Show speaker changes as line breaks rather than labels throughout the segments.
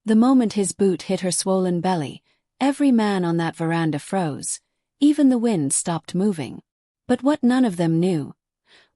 The moment his boot hit her swollen belly, every man on that veranda froze. Even the wind stopped moving. But what none of them knew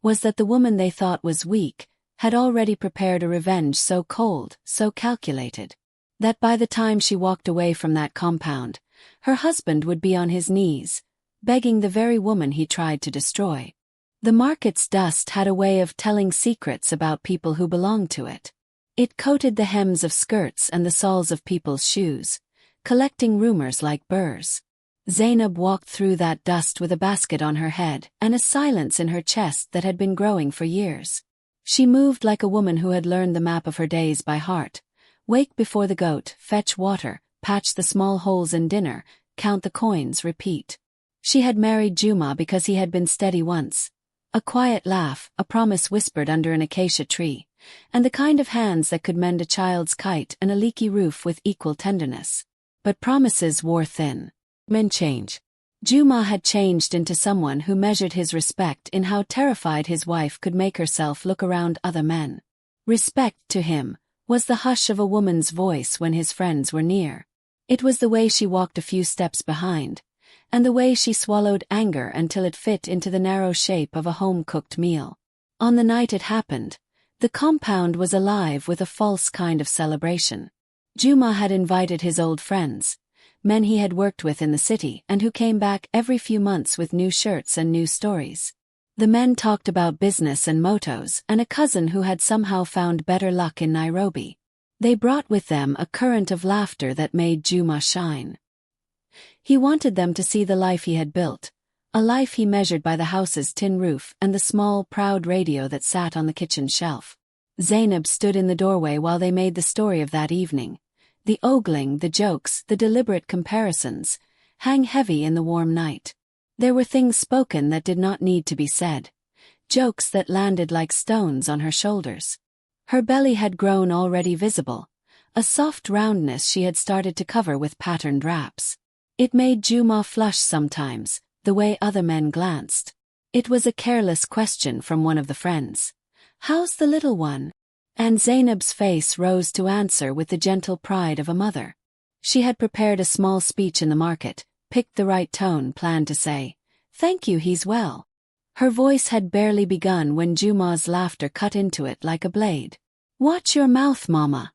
was that the woman they thought was weak had already prepared a revenge so cold, so calculated, that by the time she walked away from that compound, her husband would be on his knees, begging the very woman he tried to destroy. The market's dust had a way of telling secrets about people who belonged to it. It coated the hems of skirts and the soles of people's shoes, collecting rumors like burrs. Zainab walked through that dust with a basket on her head and a silence in her chest that had been growing for years. She moved like a woman who had learned the map of her days by heart. Wake before the goat, fetch water, patch the small holes in dinner, count the coins, repeat. She had married Juma because he had been steady once. A quiet laugh, a promise whispered under an acacia tree, and the kind of hands that could mend a child's kite and a leaky roof with equal tenderness. But promises wore thin. Men change. Juma had changed into someone who measured his respect in how terrified his wife could make herself look around other men. Respect, to him, was the hush of a woman's voice when his friends were near. It was the way she walked a few steps behind, and the way she swallowed anger until it fit into the narrow shape of a home-cooked meal. On the night it happened, the compound was alive with a false kind of celebration. Juma had invited his old friends, men he had worked with in the city and who came back every few months with new shirts and new stories. The men talked about business and motos and a cousin who had somehow found better luck in Nairobi. They brought with them a current of laughter that made Juma shine. He wanted them to see the life he had built, a life he measured by the house's tin roof and the small, proud radio that sat on the kitchen shelf. Zainab stood in the doorway while they made the story of that evening. The ogling, the jokes, the deliberate comparisons, hang heavy in the warm night. There were things spoken that did not need to be said, jokes that landed like stones on her shoulders. Her belly had grown already visible, a soft roundness she had started to cover with patterned wraps. It made Juma flush sometimes, the way other men glanced. It was a careless question from one of the friends. "How's the little one?" And Zainab's face rose to answer with the gentle pride of a mother. She had prepared a small speech in the market, picked the right tone, planned to say, "Thank you, he's well." Her voice had barely begun when Juma's laughter cut into it like a blade. "Watch your mouth, Mama,"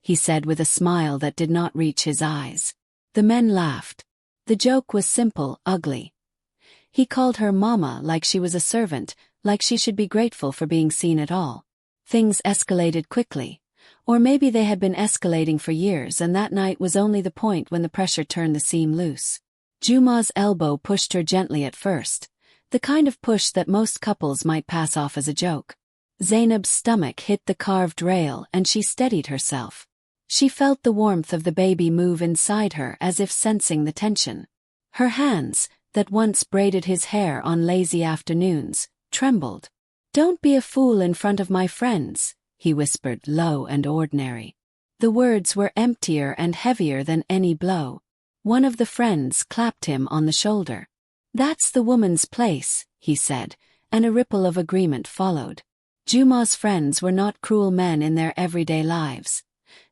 he said with a smile that did not reach his eyes. The men laughed. The joke was simple, ugly. He called her Mama like she was a servant, like she should be grateful for being seen at all. Things escalated quickly. Or maybe they had been escalating for years and that night was only the point when the pressure turned the seam loose. Juma's elbow pushed her gently at first, the kind of push that most couples might pass off as a joke. Zainab's stomach hit the carved rail and she steadied herself. She felt the warmth of the baby move inside her as if sensing the tension. Her hands, that once braided his hair on lazy afternoons, trembled. "Don't be a fool in front of my friends," he whispered, low and ordinary. The words were emptier and heavier than any blow. One of the friends clapped him on the shoulder. "That's the woman's place," he said, and a ripple of agreement followed. Juma's friends were not cruel men in their everyday lives.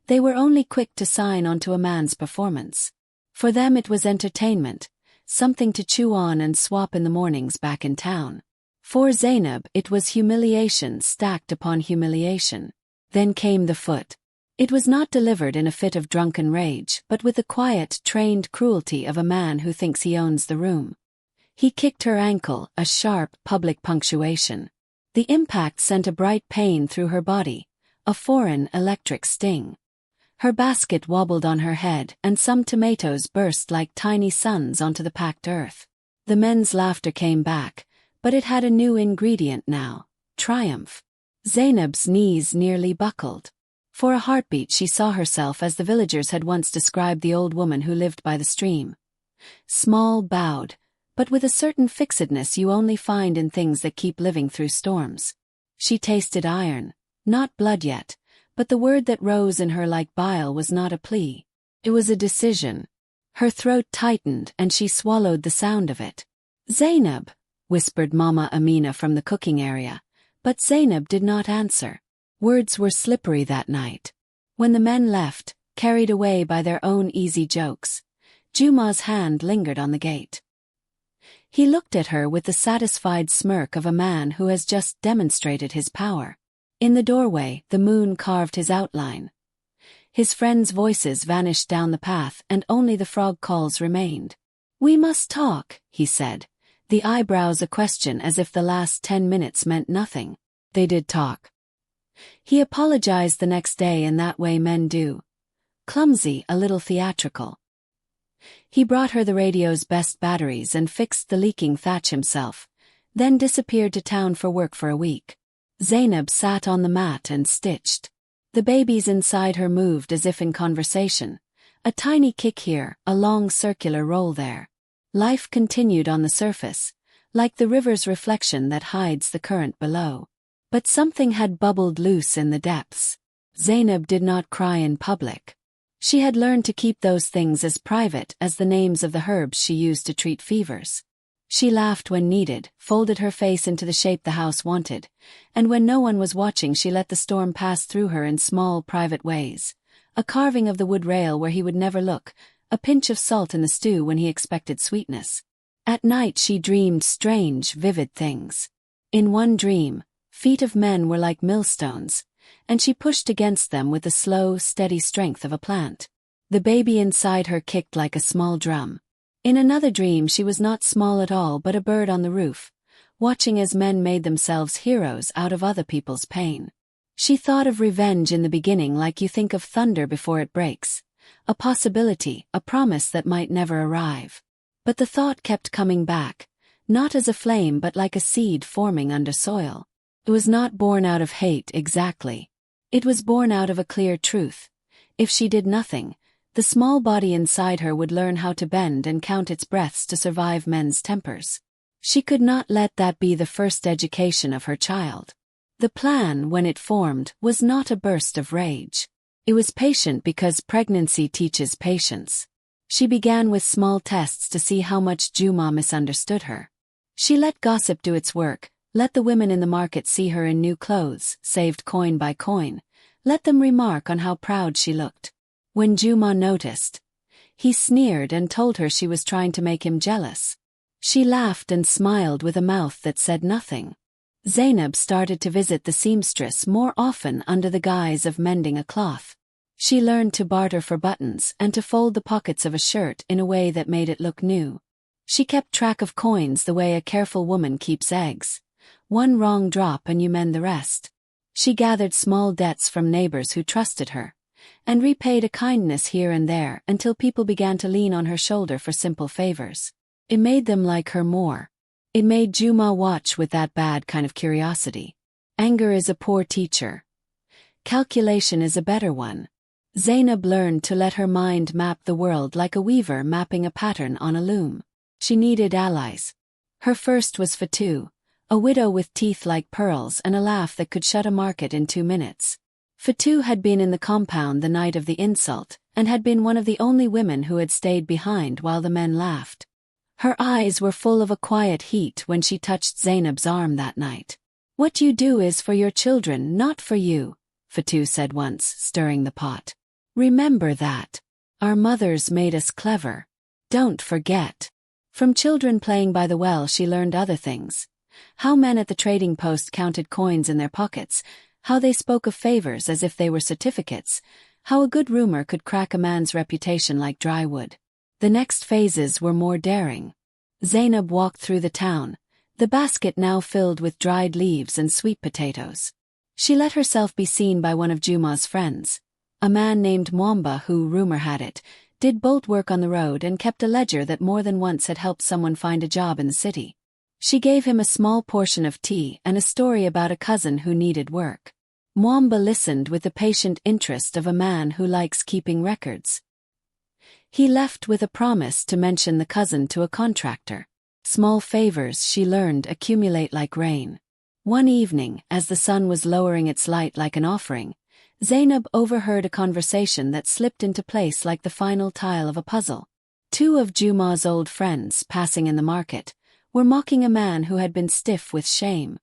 They were only quick to sign onto a man's performance. For them it was entertainment, something to chew on and swap in the mornings back in town. For Zainab it was humiliation stacked upon humiliation. Then came the foot. It was not delivered in a fit of drunken rage but with the quiet, trained cruelty of a man who thinks he owns the room. He kicked her ankle, a sharp, public punctuation. The impact sent a bright pain through her body, a foreign, electric sting. Her basket wobbled on her head and some tomatoes burst like tiny suns onto the packed earth. The men's laughter came back, but it had a new ingredient now, triumph. Zainab's knees nearly buckled. For a heartbeat she saw herself as the villagers had once described the old woman who lived by the stream. Small, bowed, but with a certain fixedness you only find in things that keep living through storms. She tasted iron, not blood yet, but the word that rose in her like bile was not a plea. It was a decision. Her throat tightened and she swallowed the sound of it. "Zainab," whispered Mama Amina from the cooking area, but Zainab did not answer. Words were slippery that night. When the men left, carried away by their own easy jokes. Juma's hand lingered on the gate. He looked at her with the satisfied smirk of a man who has just demonstrated his power. In the doorway, the moon carved his outline. His friends' voices vanished down the path and only the frog calls remained. "We must talk," he said, the eyebrows a question as if the last 10 minutes meant nothing. They did talk. He apologized the next day in that way men do. Clumsy, a little theatrical. He brought her the radio's best batteries and fixed the leaking thatch himself, then disappeared to town for work for a week. Zainab sat on the mat and stitched. The babies inside her moved as if in conversation. A tiny kick here, a long circular roll there. Life continued on the surface, like the river's reflection that hides the current below. But something had bubbled loose in the depths. Zainab did not cry in public. She had learned to keep those things as private as the names of the herbs she used to treat fevers. She laughed when needed, folded her face into the shape the house wanted, and when no one was watching she let the storm pass through her in small private ways. A carving of the wood rail where he would never look, a pinch of salt in the stew when he expected sweetness. At night she dreamed strange, vivid things. In one dream, feet of men were like millstones, and she pushed against them with the slow, steady strength of a plant. The baby inside her kicked like a small drum. In another dream she was not small at all but a bird on the roof, watching as men made themselves heroes out of other people's pain. She thought of revenge in the beginning like you think of thunder before it breaks. A possibility, a promise that might never arrive. But the thought kept coming back, not as a flame but like a seed forming under soil. It was not born out of hate exactly. It was born out of a clear truth. If she did nothing, the small body inside her would learn how to bend and count its breaths to survive men's tempers. She could not let that be the first education of her child. The plan, when it formed, was not a burst of rage. It was patient because pregnancy teaches patience. She began with small tests to see how much Juma misunderstood her. She let gossip do its work, let the women in the market see her in new clothes, saved coin by coin, let them remark on how proud she looked. When Juma noticed, he sneered and told her she was trying to make him jealous. She laughed and smiled with a mouth that said nothing. Zainab started to visit the seamstress more often under the guise of mending a cloth. She learned to barter for buttons and to fold the pockets of a shirt in a way that made it look new. She kept track of coins the way a careful woman keeps eggs. One wrong drop and you mend the rest. She gathered small debts from neighbors who trusted her, and repaid a kindness here and there until people began to lean on her shoulder for simple favors. It made them like her more. It made Juma watch with that bad kind of curiosity. Anger is a poor teacher. Calculation is a better one. Zainab learned to let her mind map the world like a weaver mapping a pattern on a loom. She needed allies. Her first was Fatou, a widow with teeth like pearls and a laugh that could shut a market in 2 minutes. Fatou had been in the compound the night of the insult, and had been one of the only women who had stayed behind while the men laughed. Her eyes were full of a quiet heat when she touched Zainab's arm that night. "What you do is for your children, not for you," Fatou said once, stirring the pot. "Remember that. Our mothers made us clever. Don't forget." From children playing by the well she learned other things. How men at the trading post counted coins in their pockets, how they spoke of favors as if they were certificates, how a good rumor could crack a man's reputation like dry wood. The next phases were more daring. Zainab walked through the town, the basket now filled with dried leaves and sweet potatoes. She let herself be seen by one of Juma's friends, a man named Mwamba who, rumor had it, did bolt work on the road and kept a ledger that more than once had helped someone find a job in the city. She gave him a small portion of tea and a story about a cousin who needed work. Mwamba listened with the patient interest of a man who likes keeping records. He left with a promise to mention the cousin to a contractor. Small favors, she learned, accumulate like rain. One evening, as the sun was lowering its light like an offering, Zainab overheard a conversation that slipped into place like the final tile of a puzzle. Two of Juma's old friends, passing in the market, were mocking a man who had been stiff with shame.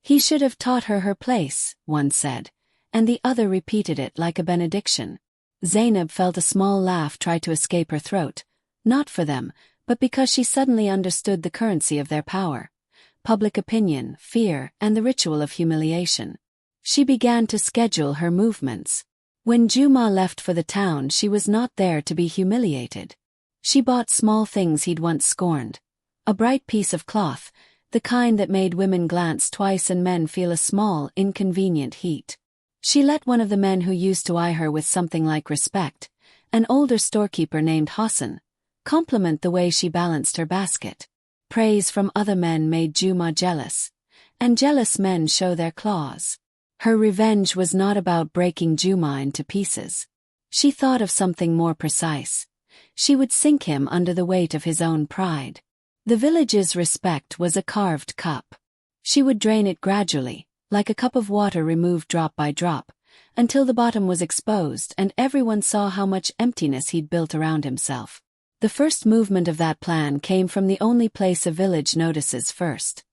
"He should have taught her her place," one said, and the other repeated it like a benediction. Zainab felt a small laugh try to escape her throat, not for them, but because she suddenly understood the currency of their power: public opinion, fear, and the ritual of humiliation. She began to schedule her movements. When Juma left for the town, she was not there to be humiliated. She bought small things he'd once scorned: a bright piece of cloth, the kind that made women glance twice and men feel a small, inconvenient heat. She let one of the men who used to eye her with something like respect, an older storekeeper named Hassan, compliment the way she balanced her basket. Praise from other men made Juma jealous, and jealous men show their claws. Her revenge was not about breaking Juma into pieces. She thought of something more precise. She would sink him under the weight of his own pride. The village's respect was a carved cup. She would drain it gradually, like a cup of water removed drop by drop, until the bottom was exposed and everyone saw how much emptiness he'd built around himself. The first movement of that plan came from the only place a village notices first: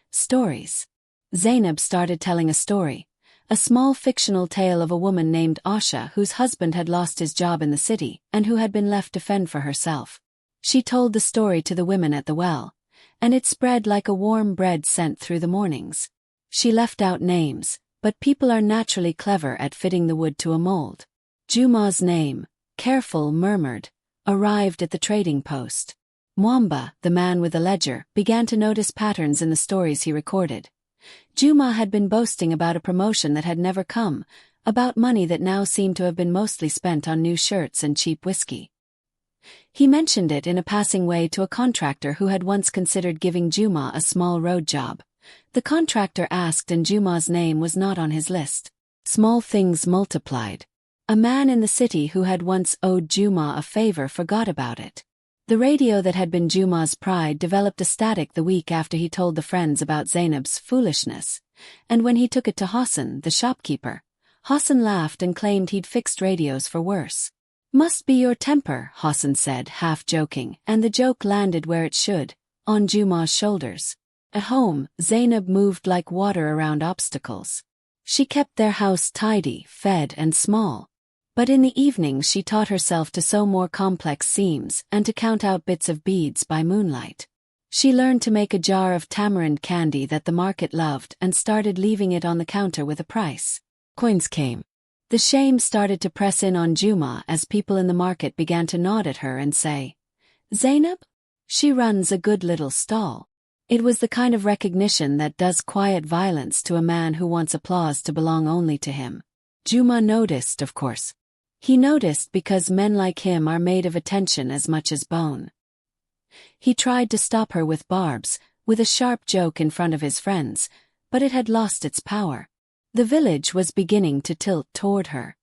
stories. Zainab started telling a story, a small fictional tale of a woman named Asha whose husband had lost his job in the city and who had been left to fend for herself. She told the story to the women at the well, and it spread like a warm bread sent through the mornings. She left out names, but people are naturally clever at fitting the wood to a mold. Juma's name, careful murmured, arrived at the trading post. Mwamba, the man with the ledger, began to notice patterns in the stories he recorded. Juma had been boasting about a promotion that had never come, about money that now seemed to have been mostly spent on new shirts and cheap whiskey. He mentioned it in a passing way to a contractor who had once considered giving Juma a small road job. The contractor asked and Juma's name was not on his list. Small things multiplied. A man in the city who had once owed Juma a favor forgot about it. The radio that had been Juma's pride developed a static the week after he told the friends about Zainab's foolishness, and when he took it to Hassan, the shopkeeper, Hassan laughed and claimed he'd fixed radios for worse. "Must be your temper," Hassan said, half joking, and the joke landed where it should, on Juma's shoulders. At home, Zainab moved like water around obstacles. She kept their house tidy, fed, and small. But in the evenings she taught herself to sew more complex seams and to count out bits of beads by moonlight. She learned to make a jar of tamarind candy that the market loved and started leaving it on the counter with a price. Coins came. The shame started to press in on Juma as people in the market began to nod at her and say, "Zainab? She runs a good little stall." It was the kind of recognition that does quiet violence to a man who wants applause to belong only to him. Juma noticed, of course. He noticed because men like him are made of attention as much as bone. He tried to stop her with barbs, with a sharp joke in front of his friends, but it had lost its power. The village was beginning to tilt toward her.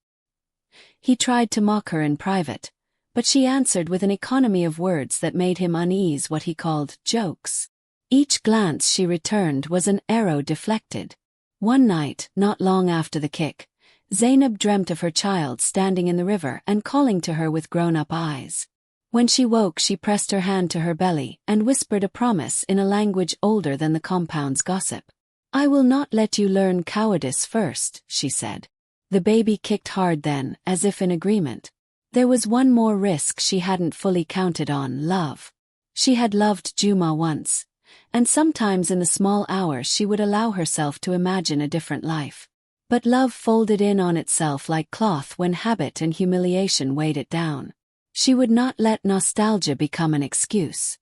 He tried to mock her in private, but she answered with an economy of words that made him unease what he called jokes. Each glance she returned was an arrow deflected. One night, not long after the kick, Zainab dreamt of her child standing in the river and calling to her with grown-up eyes. When she woke, she pressed her hand to her belly and whispered a promise in a language older than the compound's gossip. "I will not let you learn cowardice first," she said. The baby kicked hard then, as if in agreement. There was one more risk she hadn't fully counted on: love. She had loved Juma once, and sometimes in the small hours she would allow herself to imagine a different life. But love folded in on itself like cloth when habit and humiliation weighed it down. She would not let nostalgia become an excuse.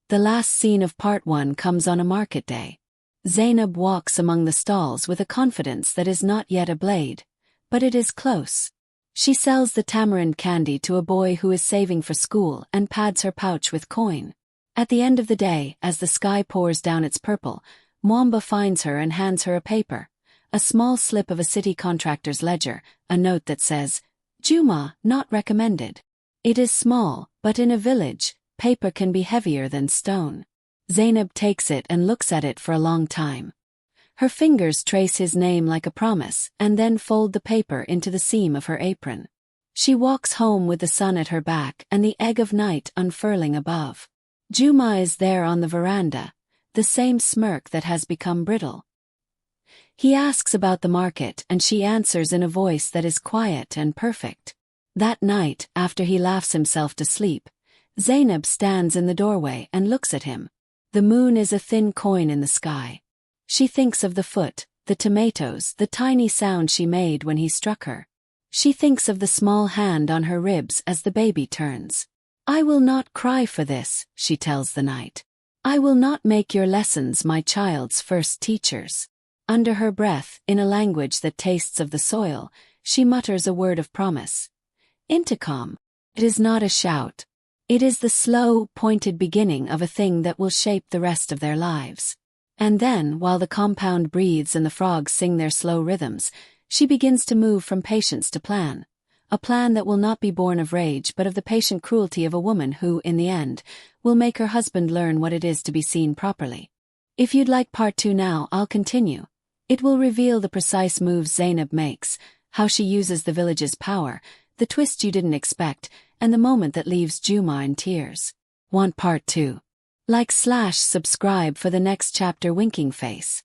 The last scene of part 1 comes on a market day. Zainab walks among the stalls with a confidence that is not yet a blade, but it is close. She sells the tamarind candy to a boy who is saving for school and pads her pouch with coin. At the end of the day, as the sky pours down its purple, Mwamba finds her and hands her a paper, a small slip of a city contractor's ledger, a note that says, "Juma, not recommended." It is small, but in a village, paper can be heavier than stone. Zainab takes it and looks at it for a long time. Her fingers trace his name like a promise and then fold the paper into the seam of her apron. She walks home with the sun at her back and the egg of night unfurling above. Juma is there on the veranda, the same smirk that has become brittle. He asks about the market and she answers in a voice that is quiet and perfect. That night, after he laughs himself to sleep, Zainab stands in the doorway and looks at him. The moon is a thin coin in the sky. She thinks of the foot, the tomatoes, the tiny sound she made when he struck her. She thinks of the small hand on her ribs as the baby turns. "I will not cry for this," she tells the night. "I will not make your lessons my child's first teachers." Under her breath, in a language that tastes of the soil, she mutters a word of promise. Intiqam. It is not a shout. It is the slow, pointed beginning of a thing that will shape the rest of their lives. And then, while the compound breathes and the frogs sing their slow rhythms, she begins to move from patience to plan. A plan that will not be born of rage but of the patient cruelty of a woman who, in the end, will make her husband learn what it is to be seen properly. If you'd like part 2 now, I'll continue. It will reveal the precise moves Zainab makes, how she uses the village's power, the twist you didn't expect, and the moment that leaves Juma in tears. Want part 2? Like/subscribe for the next chapter. Winking face.